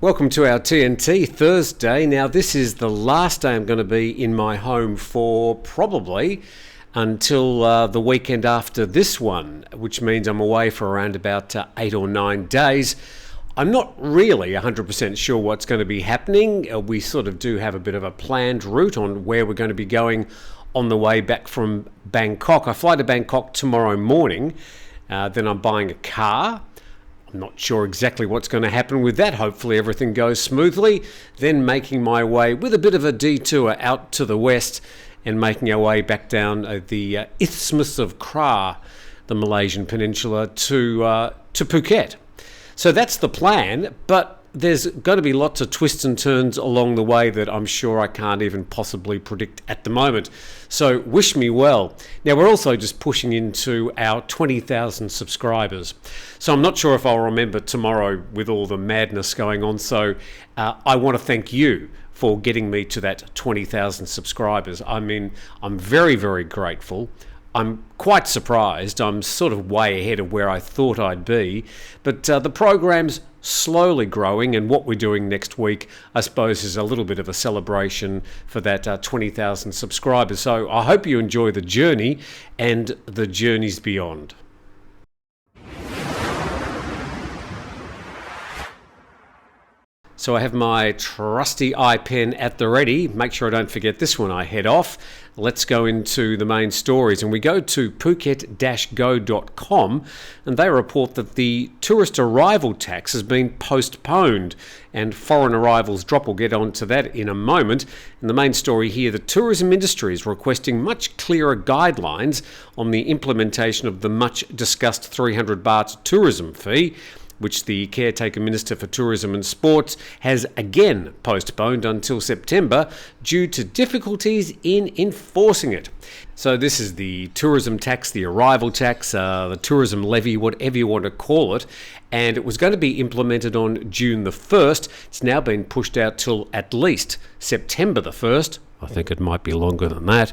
Welcome to our TNT Thursday. Now, this is the last day I'm going to be in my home for probably until the weekend after this one, which means I'm away for around about 8 or 9 days. I'm not really 100% sure what's going to be happening. We sort of do have a bit of a planned route on where we're going to be going on the way back from Bangkok. I fly to Bangkok tomorrow morning. Then I'm buying a car. I'm not sure exactly what's going to happen with that. Hopefully everything goes smoothly. Then making my way with a bit of a detour out to the west and making our way back down the Isthmus of Kra, the Malaysian peninsula, to Phuket. So that's the plan, but there's going to be lots of twists and turns along the way that I'm sure I can't even possibly predict at the moment. So wish me well. Now, we're also just pushing into our 20,000 subscribers. So I'm not sure if I'll remember tomorrow with all the madness going on. So I want to thank you for getting me to that 20,000 subscribers. I mean, I'm very, very grateful. I'm quite surprised. I'm sort of way ahead of where I thought I'd be. But the program's slowly growing, and what we're doing next week, I suppose, is a little bit of a celebration for that 20,000 subscribers. So I hope you enjoy the journey and the journeys beyond. So I have my trusty iPen at the ready. Make sure I don't forget this when I head off. Let's go into the main stories. And we go to phuket-go.com, and they report that the tourist arrival tax has been postponed and foreign arrivals drop. We'll get on to that in a moment. In the main story here, the tourism industry is requesting much clearer guidelines on the implementation of the much discussed 300 baht tourism fee, which the caretaker Minister for Tourism and Sports has again postponed until September due to difficulties in enforcing it. So this is the tourism tax, the arrival tax, the tourism levy, whatever you want to call it, and it was going to be implemented on June the 1st. It's now been pushed out till at least September the 1st. I think it might be longer than that.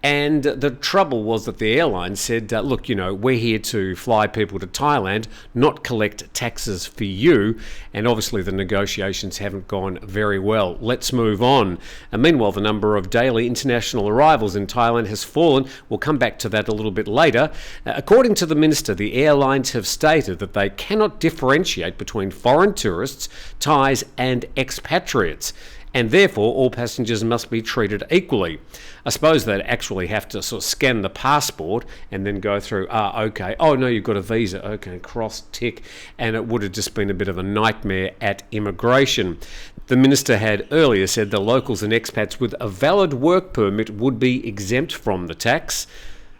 And the trouble was that the airline said, look, we're here to fly people to Thailand, not collect taxes for you. And obviously the negotiations haven't gone very well. Let's move on. And meanwhile, the number of daily international arrivals in Thailand has fallen. We'll come back to that a little bit later. According to the minister, the airlines have stated that they cannot differentiate between foreign tourists, Thais and expatriates, and therefore all passengers must be treated equally. I suppose they'd actually have to sort of scan the passport and then go through, okay, oh no, you've got a visa, okay, cross, tick, and it would have just been a bit of a nightmare at immigration. The minister had earlier said the locals and expats with a valid work permit would be exempt from the tax.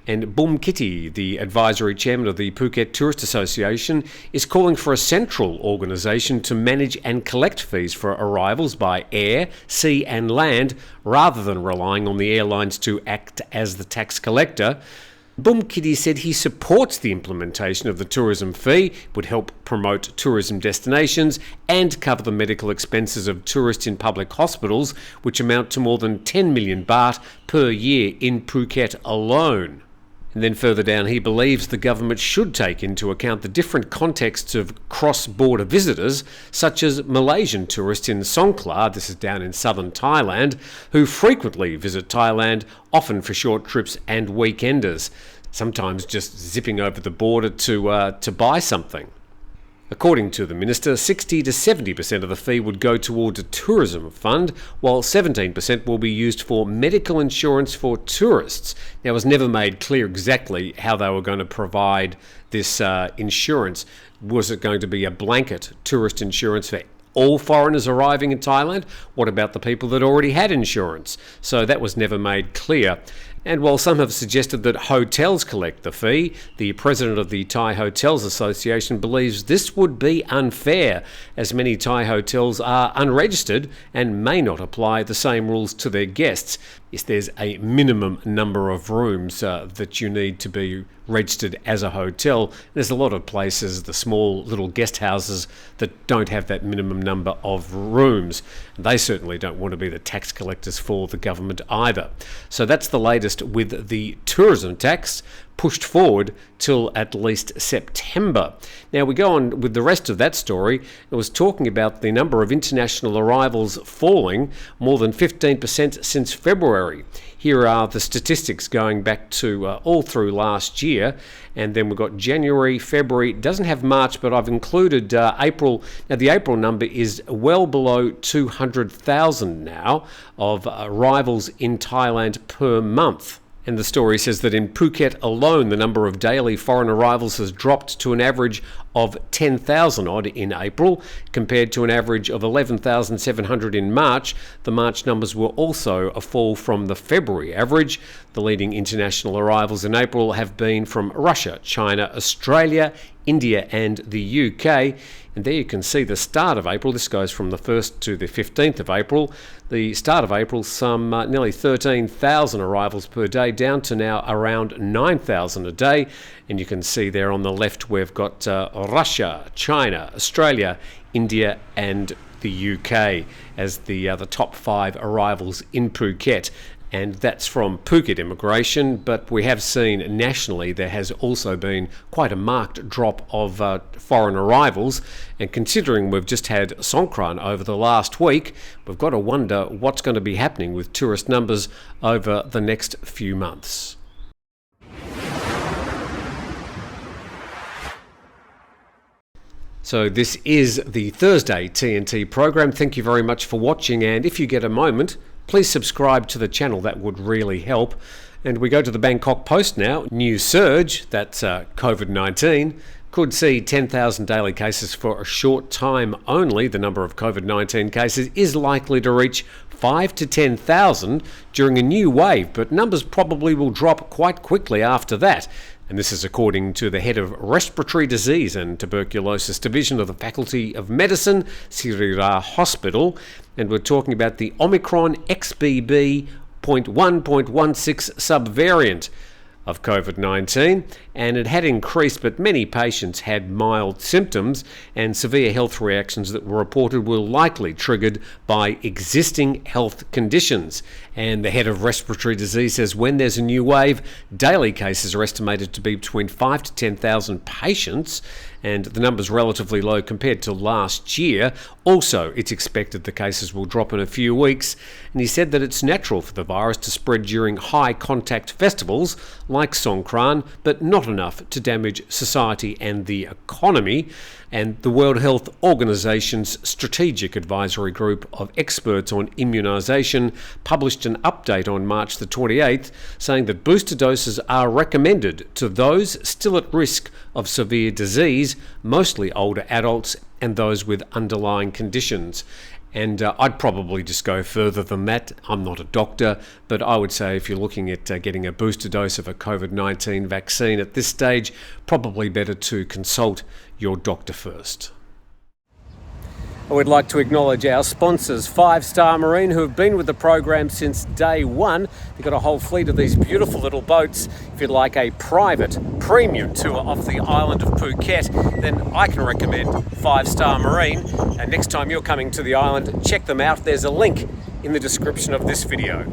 And Bhumjaithai, the advisory chairman of the Phuket Tourist Association, is calling for a central organisation to manage and collect fees for arrivals by air, sea and land, rather than relying on the airlines to act as the tax collector. Bhumjaithai said he supports the implementation of the tourism fee, would help promote tourism destinations and cover the medical expenses of tourists in public hospitals, which amount to more than 10 million baht per year in Phuket alone. And then further down, he believes the government should take into account the different contexts of cross-border visitors, such as Malaysian tourists in Songkhla, this is down in southern Thailand, who frequently visit Thailand, often for short trips and weekenders, sometimes just zipping over the border to buy something. According to the minister, 60 to 70% of the fee would go towards a tourism fund, while 17% will be used for medical insurance for tourists. Now, it was never made clear exactly how they were going to provide this insurance. Was it going to be a blanket tourist insurance for all foreigners arriving in Thailand? What about the people that already had insurance? So that was never made clear. And while some have suggested that hotels collect the fee, the president of the Thai Hotels Association believes this would be unfair, as many Thai hotels are unregistered and may not apply the same rules to their guests. Yes, there's a minimum number of rooms that you need to be registered as a hotel. There's a lot of places, the small little guest houses, that don't have that minimum number of rooms. They certainly don't want to be the tax collectors for the government either. So that's the latest with the tourism tax. pushed forward till at least September. Now we go on with the rest of that story. It was talking about the number of international arrivals falling more than 15% since February. Here are the statistics going back to all through last year, and then we've got January, February. It doesn't have March, but I've included April. Now the April number is well below 200,000 now of arrivals in Thailand per month. And the story says that in Phuket alone, the number of daily foreign arrivals has dropped to an average of 10,000 odd in April, compared to an average of 11,700 in March. The March numbers were also a fall from the February average. The leading international arrivals in April have been from Russia, China, Australia, India and the UK. And there you can see the start of April. This goes from the 1st to the 15th of April. The start of April, some nearly 13,000 arrivals per day, down to now around 9,000 a day. And you can see there on the left we've got Russia, China, Australia, India and the UK as the top 5 arrivals in Phuket. And that's from Phuket immigration, but we have seen nationally there has also been quite a marked drop of foreign arrivals. And considering we've just had Songkran over the last week, we've got to wonder what's going to be happening with tourist numbers over the next few months. So this is the Thursday TNT program. Thank you very much for watching, and if you get a moment, please subscribe to the channel. That would really help. And we go to the Bangkok Post now. New surge, that's COVID-19, could see 10,000 daily cases for a short time only. The number of COVID-19 cases is likely to reach 5 to 10,000 during a new wave, but numbers probably will drop quite quickly after that. And this is according to the head of Respiratory Disease and Tuberculosis Division of the Faculty of Medicine, Sirira Hospital. And we're talking about the Omicron XBB.1.16 subvariant of COVID-19, and it had increased, but many patients had mild symptoms, and severe health reactions that were reported were likely triggered by existing health conditions. And the head of Respiratory Disease says when there's a new wave, daily cases are estimated to be between 5 to 10,000 patients, and the number's relatively low compared to last year. Also, it's expected the cases will drop in a few weeks, and he said that it's natural for the virus to spread during high contact festivals like Songkran, but not enough to damage society and the economy. And the World Health Organization's Strategic Advisory Group of Experts on Immunisation published an update on March the 28th saying that booster doses are recommended to those still at risk of severe disease, mostly older adults and those with underlying conditions. And I'd probably just go further than that. I'm not a doctor, but I would say if you're looking at getting a booster dose of a COVID-19 vaccine at this stage, probably better to consult your doctor first. I would like to acknowledge our sponsors, 5 Star Marine, who have been with the program since day one. They've got a whole fleet of these beautiful little boats. If you'd like a private premium tour off the island of Phuket, then I can recommend 5 Star Marine. And next time you're coming to the island, check them out. There's a link in the description of this video.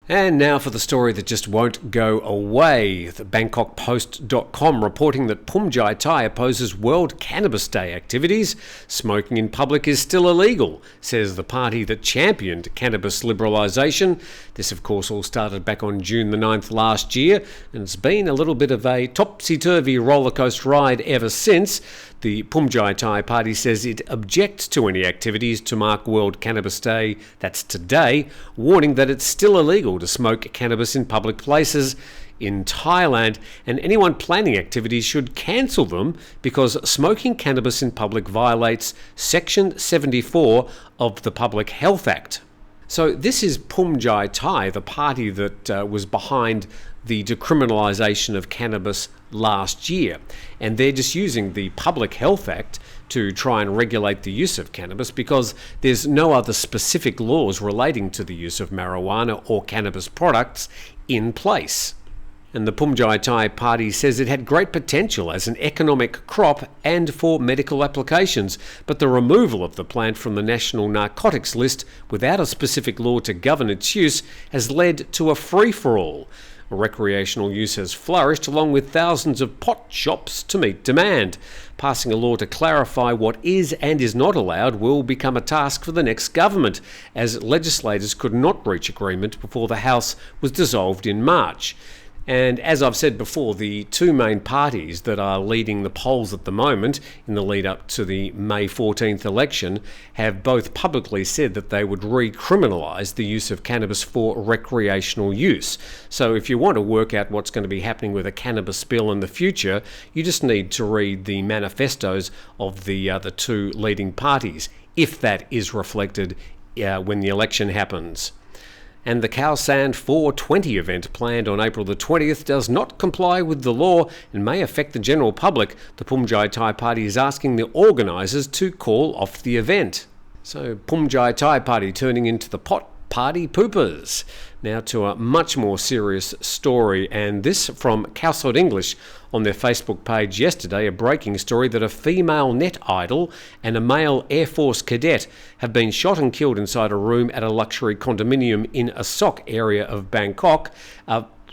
And now for the story that just won't go away. The BangkokPost.com reporting that Bhumjaithai opposes World Cannabis Day activities. Smoking in public is still illegal, says the party that championed cannabis liberalisation. This, of course, all started back on June the 9th last year, and it's been a little bit of a topsy-turvy rollercoaster ride ever since. The Bhumjaithai party says it objects to any activities to mark World Cannabis Day, that's today, warning that it's still illegal to smoke cannabis in public places in Thailand, and anyone planning activities should cancel them because smoking cannabis in public violates Section 74 of the Public Health Act. So this is Bhumjaithai, the party that was behind the decriminalisation of cannabis last year. And they're just using the Public Health Act to try and regulate the use of cannabis because there's no other specific laws relating to the use of marijuana or cannabis products in place. And the Bhumjaithai party says it had great potential as an economic crop and for medical applications, but the removal of the plant from the national narcotics list without a specific law to govern its use has led to a free-for-all. Recreational use has flourished along with thousands of pot shops to meet demand. Passing a law to clarify what is and is not allowed will become a task for the next government, as legislators could not reach agreement before the House was dissolved in March. And as I've said before, the two main parties that are leading the polls at the moment in the lead up to the May 14th election have both publicly said that they would recriminalise the use of cannabis for recreational use. So if you want to work out what's going to be happening with a cannabis bill in the future, you just need to read the manifestos of the two leading parties, if that is reflected when the election happens. And the Khao-San 420 event planned on April the 20th does not comply with the law and may affect the general public. The Bhumjaithai party is asking the organisers to call off the event. So Bhumjaithai party turning into the pot party poopers. Now to a much more serious story, and this from Cowsod English on their Facebook page yesterday, a breaking story that a female net idol and a male Air Force cadet have been shot and killed inside a room at a luxury condominium in Asoke area of Bangkok,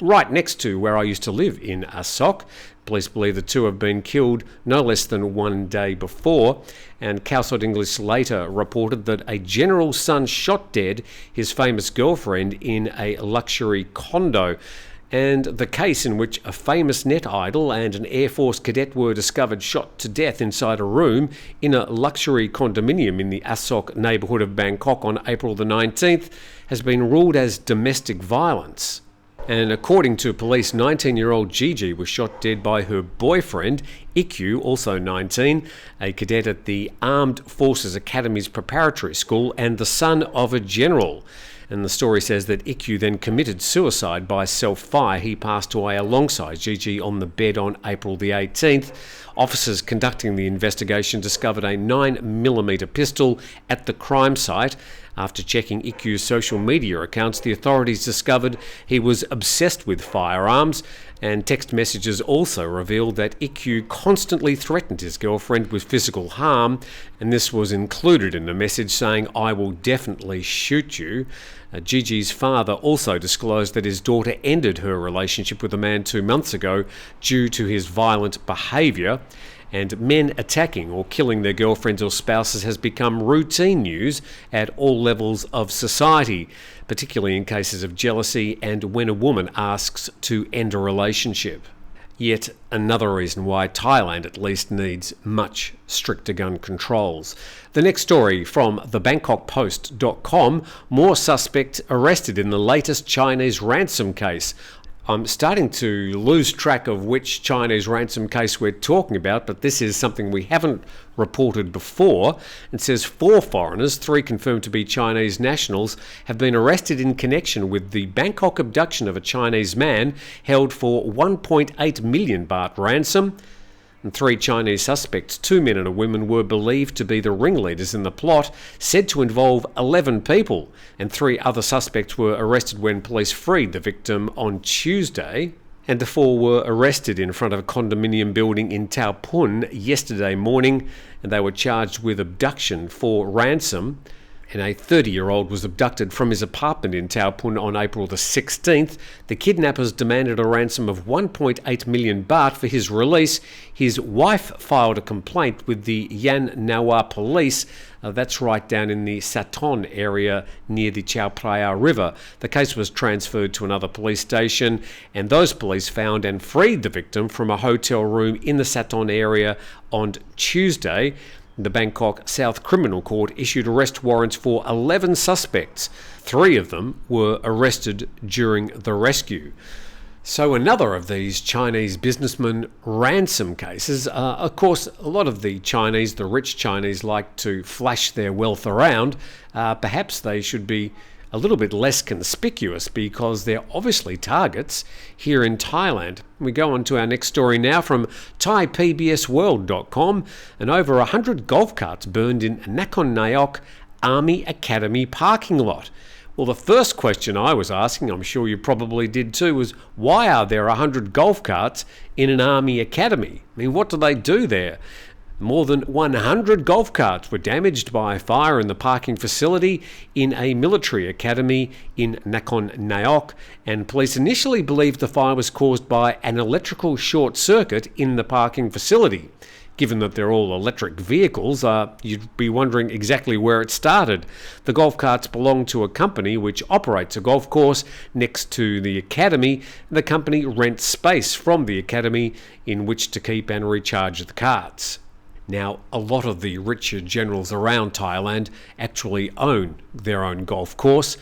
right next to where I used to live in Asoke. Police believe the two have been killed no less than one day before, and Cowsod English later reported that a general's son shot dead his famous girlfriend in a luxury condo. And the case in which a famous net idol and an Air Force cadet were discovered shot to death inside a room in a luxury condominium in the Asoke neighbourhood of Bangkok on April the 19th has been ruled as domestic violence. And according to police, 19-year-old Gigi was shot dead by her boyfriend, Ikyu, also 19, a cadet at the Armed Forces Academy's preparatory school and the son of a general. And the story says that Ikyu then committed suicide by self-fire. He passed away alongside Gigi on the bed on April the 18th. Officers conducting the investigation discovered a 9mm pistol at the crime site. After checking Ikyu's social media accounts, the authorities discovered he was obsessed with firearms, and text messages also revealed that Ikyu constantly threatened his girlfriend with physical harm, and this was included in the message saying, "I will definitely shoot you." Gigi's father also disclosed that his daughter ended her relationship with a man 2 months ago due to his violent behaviour. And men attacking or killing their girlfriends or spouses has become routine news at all levels of society, particularly in cases of jealousy and when a woman asks to end a relationship. Yet another reason why Thailand at least needs much stricter gun controls. The next story from the BangkokPost.com, more suspects arrested in the latest Chinese ransom case. I'm starting to lose track of which Chinese ransom case we're talking about, but this is something we haven't reported before. It says 4 foreigners, 3 confirmed to be Chinese nationals, have been arrested in connection with the Bangkok abduction of a Chinese man held for 1.8 million baht ransom. And 3 Chinese suspects, 2 men and a woman, were believed to be the ringleaders in the plot, said to involve 11 people. And 3 other suspects were arrested when police freed the victim on Tuesday. And the 4 were arrested in front of a condominium building in Tao Pun yesterday morning, and they were charged with abduction for ransom. And a 30-year-old was abducted from his apartment in Tao Pun on April the 16th. The kidnappers demanded a ransom of 1.8 million baht for his release. His wife filed a complaint with the Yan Nawa police. That's right down in the Saton area near the Chao Phraya River. The case was transferred to another police station, and those police found and freed the victim from a hotel room in the Saton area on Tuesday. The Bangkok South Criminal Court issued arrest warrants for 11 suspects. 3 of them were arrested during the rescue. So another of these Chinese businessmen ransom cases. Of course, a lot of the Chinese, the rich Chinese, like to flash their wealth around. Perhaps they should be a little bit less conspicuous because they're obviously targets here in Thailand. We go on to our next story now from ThaiPBSWorld.com, and over 100 golf carts burned in Nakhon Nayok Army Academy parking lot. Well, the first question I was asking, I'm sure you probably did too, was why are there 100 golf carts in an army academy? I mean, what do they do there? More than 100 golf carts were damaged by fire in the parking facility in a military academy in Nakhon Nayok, and police initially believed the fire was caused by an electrical short circuit in the parking facility. Given that they're all electric vehicles, you'd be wondering exactly where it started. The golf carts belong to a company which operates a golf course next to the academy. The company rents space from the academy in which to keep and recharge the carts. Now, a lot of the richer generals around Thailand actually own their own golf course.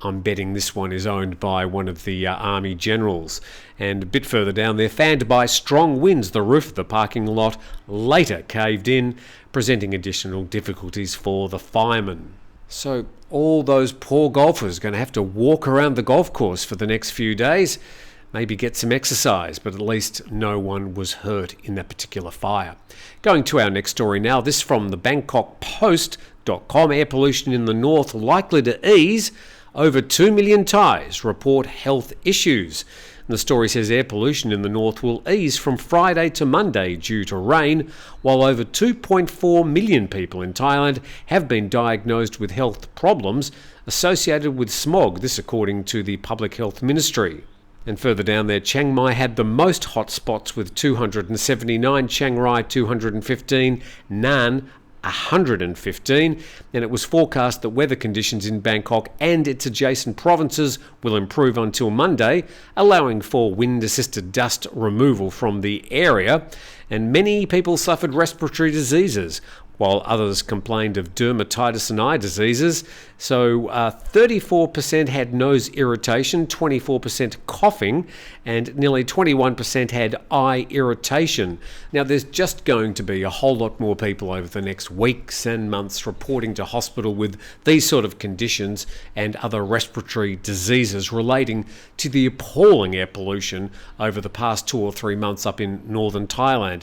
I'm betting this one is owned by one of the army generals. And a bit further down there, fanned by strong winds, the roof of the parking lot later caved in, presenting additional difficulties for the firemen. So all those poor golfers are going to have to walk around the golf course for the next few days, maybe get some exercise, but at least no one was hurt in that particular fire. Going to our next story now, this from the Bangkok Post.com. Air pollution in the north likely to ease. Over 2 million Thais report health issues. And the story says air pollution in the north will ease from Friday to Monday due to rain, while over 2.4 million people in Thailand have been diagnosed with health problems associated with smog, this according to the Public Health Ministry. And further down there, Chiang Mai had the most hot spots with 279, Chiang Rai 215, Nan 115, and it was forecast that weather conditions in Bangkok and its adjacent provinces will improve until Monday, allowing for wind-assisted dust removal from the area, and many people suffered respiratory diseases, while others complained of dermatitis and eye diseases. So 34% had nose irritation, 24% coughing, and nearly 21% had eye irritation. Now, there's just going to be a whole lot more people over the next weeks and months reporting to hospital with these sort of conditions and other respiratory diseases relating to the appalling air pollution over the past 2 or 3 months up in northern Thailand.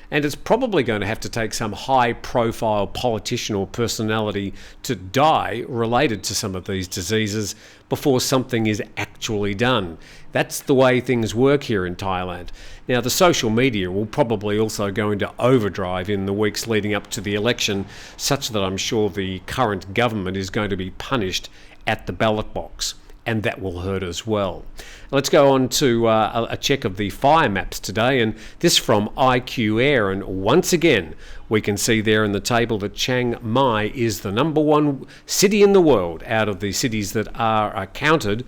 And it's probably going to have to take some high-profile politician or personality to die related to some of these diseases before something is actually done. That's the way things work here in Thailand. Now, the social media will probably also go into overdrive in the weeks leading up to the election, such that I'm sure the current government is going to be punished at the ballot box. And that will hurt as well. Let's go on to a check of the fire maps today, and this from IQ Air. And once again, we can see there in the table that Chiang Mai is the number one city in the world out of the cities that are counted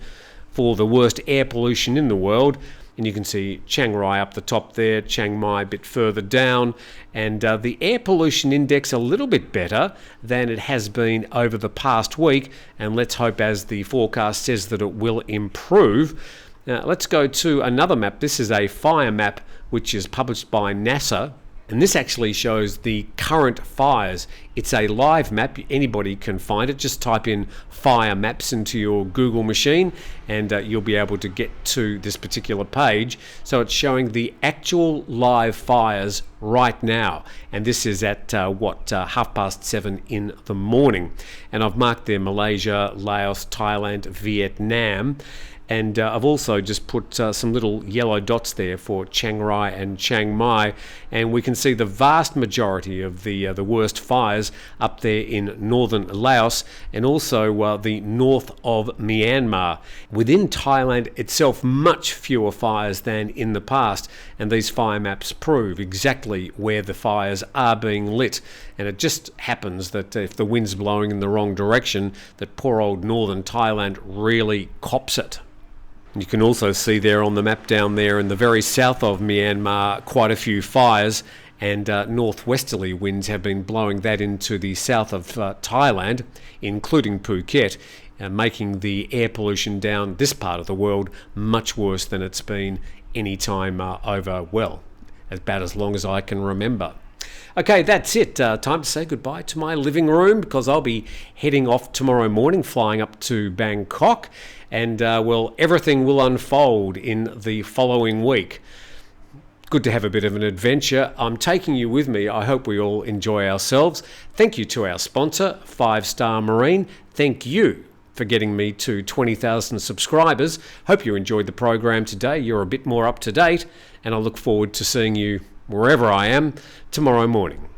for the worst air pollution in the world. And you can see Chiang Rai up the top there, Chiang Mai a bit further down, and the air pollution index a little bit better than it has been over the past week, and let's hope, as the forecast says, that it will improve. Now, let's go to another map. This is a fire map which is published by NASA, and this actually shows the current fires. It's a live map. Anybody can find it. Just type in fire maps into your Google machine and you'll be able to get to this particular page. So it's showing the actual live fires right now. And this is at 7:30 in the morning. And I've marked there Malaysia, Laos, Thailand, Vietnam. And I've also just put some little yellow dots there for Chiang Rai and Chiang Mai, and we can see the vast majority of the worst fires up there in northern Laos and also the north of Myanmar. Within Thailand itself, much fewer fires than in the past, and these fire maps prove exactly where the fires are being lit. And it just happens that if the wind's blowing in the wrong direction, that poor old northern Thailand really cops it. You can also see there on the map down there in the very south of Myanmar quite a few fires, and northwesterly winds have been blowing that into the south of Thailand, including Phuket, making the air pollution down this part of the world much worse than it's been any time over, well, about as long as I can remember. Okay, that's it. Time to say goodbye to my living room, because I'll be heading off tomorrow morning, flying up to Bangkok, and everything will unfold in the following week. Good to have a bit of an adventure. I'm taking you with me. I hope we all enjoy ourselves. Thank you to our sponsor, 5 Star Marine. Thank you for getting me to 20,000 subscribers. Hope you enjoyed the program today. You're a bit more up to date, and I look forward to seeing you wherever I am tomorrow morning.